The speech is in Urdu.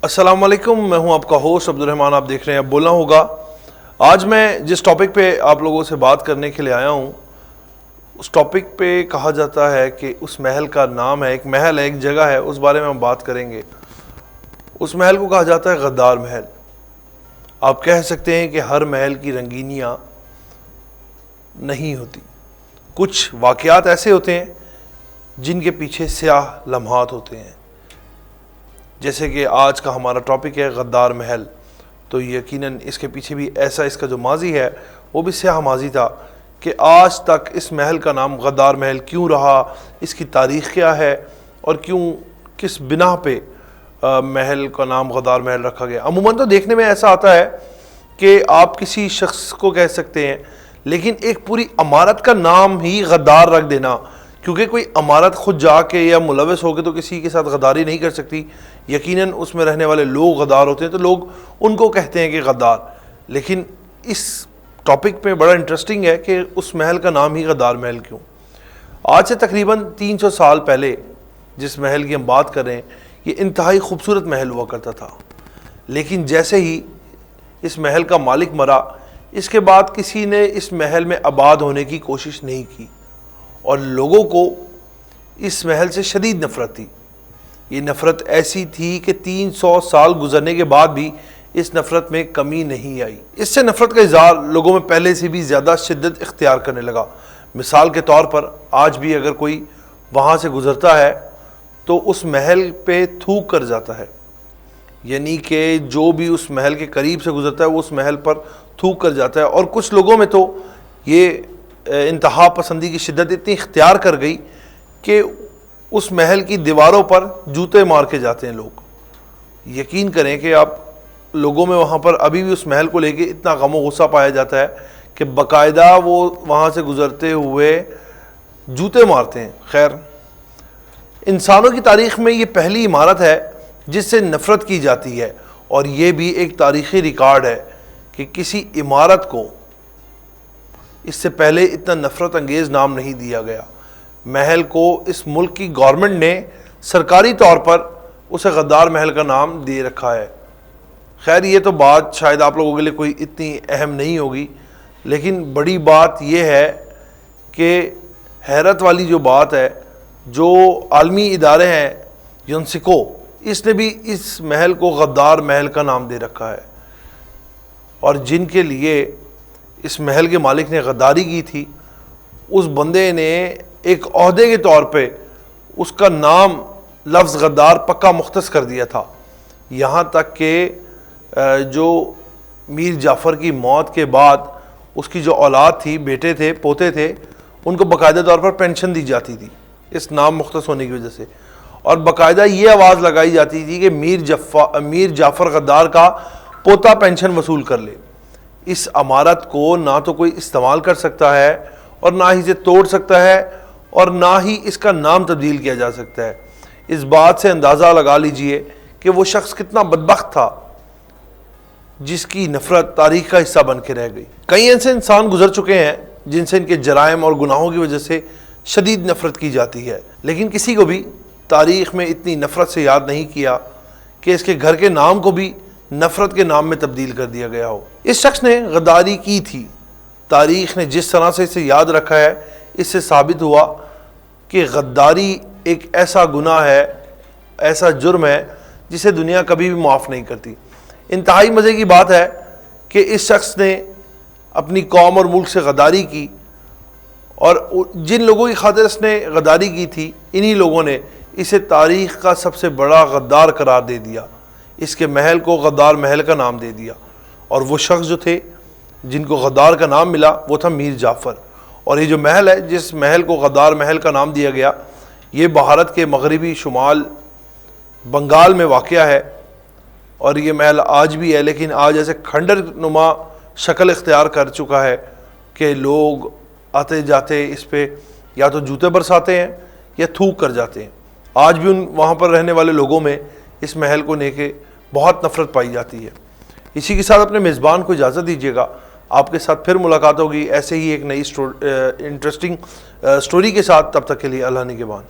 السلام علیکم، میں ہوں آپ کا ہوسٹ عبدالرحمان. آپ دیکھ رہے ہیں اب بولنا ہوگا. آج میں جس ٹاپک پہ آپ لوگوں سے بات کرنے کے لیے آیا ہوں، اس ٹاپک پہ کہا جاتا ہے کہ اس محل کا نام ہے، ایک محل ہے، ایک جگہ ہے، اس بارے میں ہم بات کریں گے. اس محل کو کہا جاتا ہے غدار محل. آپ کہہ سکتے ہیں کہ ہر محل کی رنگینیاں نہیں ہوتی. کچھ واقعات ایسے ہوتے ہیں جن کے پیچھے سیاہ لمحات ہوتے ہیں. جیسے کہ آج کا ہمارا ٹاپک ہے غدار محل، تو یقیناً اس کے پیچھے بھی ایسا اس کا جو ماضی ہے وہ بھی سیاہ ماضی تھا کہ آج تک اس محل کا نام غدار محل کیوں رہا، اس کی تاریخ کیا ہے اور کیوں، کس بنا پہ محل کا نام غدار محل رکھا گیا. عموماً تو دیکھنے میں ایسا آتا ہے کہ آپ کسی شخص کو کہہ سکتے ہیں، لیکن ایک پوری عمارت کا نام ہی غدار رکھ دینا، کیونکہ کوئی عمارت خود جا کے یا ملوث ہو کے تو کسی کے ساتھ غداری نہیں کر سکتی. یقیناً اس میں رہنے والے لوگ غدار ہوتے ہیں تو لوگ ان کو کہتے ہیں کہ غدار. لیکن اس ٹاپک پہ بڑا انٹرسٹنگ ہے کہ اس محل کا نام ہی غدار محل کیوں. آج سے تقریباً 300 سال پہلے جس محل کی ہم بات کر رہے ہیں، یہ انتہائی خوبصورت محل ہوا کرتا تھا. لیکن جیسے ہی اس محل کا مالک مرا، اس کے بعد کسی نے اس محل میں آباد ہونے کی کوشش نہیں کی، اور لوگوں کو اس محل سے شدید نفرت تھی. یہ نفرت ایسی تھی کہ 300 سال گزرنے کے بعد بھی اس نفرت میں کمی نہیں آئی. اس سے نفرت کا اظہار لوگوں میں پہلے سے بھی زیادہ شدت اختیار کرنے لگا. مثال کے طور پر آج بھی اگر کوئی وہاں سے گزرتا ہے تو اس محل پہ تھوک کر جاتا ہے، یعنی کہ جو بھی اس محل کے قریب سے گزرتا ہے وہ اس محل پر تھوک کر جاتا ہے. اور کچھ لوگوں میں تو یہ انتہا پسندی کی شدت اتنی اختیار کر گئی کہ اس محل کی دیواروں پر جوتے مار کے جاتے ہیں لوگ. یقین کریں کہ آپ لوگوں میں وہاں پر ابھی بھی اس محل کو لے کے اتنا غم و غصہ پایا جاتا ہے کہ باقاعدہ وہ وہاں سے گزرتے ہوئے جوتے مارتے ہیں. خیر، انسانوں کی تاریخ میں یہ پہلی عمارت ہے جس سے نفرت کی جاتی ہے، اور یہ بھی ایک تاریخی ریکارڈ ہے کہ کسی عمارت کو اس سے پہلے اتنا نفرت انگیز نام نہیں دیا گیا. محل کو اس ملک کی گورنمنٹ نے سرکاری طور پر اسے غدار محل کا نام دے رکھا ہے. خیر، یہ تو بات شاید آپ لوگوں کے لیے کوئی اتنی اہم نہیں ہوگی، لیکن بڑی بات یہ ہے کہ حیرت والی جو بات ہے، جو عالمی ادارے ہیں یونیسکو، اس نے بھی اس محل کو غدار محل کا نام دے رکھا ہے. اور جن کے لیے اس محل کے مالک نے غداری کی تھی، اس بندے نے ایک عہدے کے طور پہ اس کا نام لفظ غدار پکا مختص کر دیا تھا. یہاں تک کہ جو میر جعفر کی موت کے بعد اس کی جو اولاد تھی، بیٹے تھے، پوتے تھے، ان کو باقاعدہ طور پر پینشن دی جاتی تھی اس نام مختص ہونے کی وجہ سے. اور باقاعدہ یہ آواز لگائی جاتی تھی کہ میر جعفر غدار کا پوتا پینشن وصول کر لے. اس عمارت کو نہ تو کوئی استعمال کر سکتا ہے، اور نہ ہی اسے توڑ سکتا ہے، اور نہ ہی اس کا نام تبدیل کیا جا سکتا ہے. اس بات سے اندازہ لگا لیجئے کہ وہ شخص کتنا بدبخت تھا جس کی نفرت تاریخ کا حصہ بن کے رہ گئی. کئی ایسے انسان گزر چکے ہیں جن سے ان کے جرائم اور گناہوں کی وجہ سے شدید نفرت کی جاتی ہے، لیکن کسی کو بھی تاریخ میں اتنی نفرت سے یاد نہیں کیا کہ اس کے گھر کے نام کو بھی نفرت کے نام میں تبدیل کر دیا گیا ہو. اس شخص نے غداری کی تھی. تاریخ نے جس طرح سے اسے یاد رکھا ہے، اس سے ثابت ہوا کہ غداری ایک ایسا گناہ ہے، ایسا جرم ہے جسے دنیا کبھی بھی معاف نہیں کرتی. انتہائی مزے کی بات ہے کہ اس شخص نے اپنی قوم اور ملک سے غداری کی، اور جن لوگوں کی خاطر اس نے غداری کی تھی، انہی لوگوں نے اسے تاریخ کا سب سے بڑا غدار قرار دے دیا. اس کے محل کو غدار محل کا نام دے دیا. اور وہ شخص جو تھے جن کو غدار کا نام ملا وہ تھا میر جعفر. اور یہ جو محل ہے جس محل کو غدار محل کا نام دیا گیا، یہ بھارت کے مغربی شمال بنگال میں واقع ہے. اور یہ محل آج بھی ہے، لیکن آج ایسے کھنڈر نما شکل اختیار کر چکا ہے کہ لوگ آتے جاتے اس پہ یا تو جوتے برساتے ہیں یا تھوک کر جاتے ہیں. آج بھی وہاں پر رہنے والے لوگوں میں اس محل کو لے کے بہت نفرت پائی جاتی ہے. اسی کے ساتھ اپنے میزبان کو اجازت دیجیے گا. آپ کے ساتھ پھر ملاقات ہوگی ایسے ہی ایک نئی انٹرسٹنگ سٹوری کے ساتھ. تب تک کے لیے اللہ نگہبان.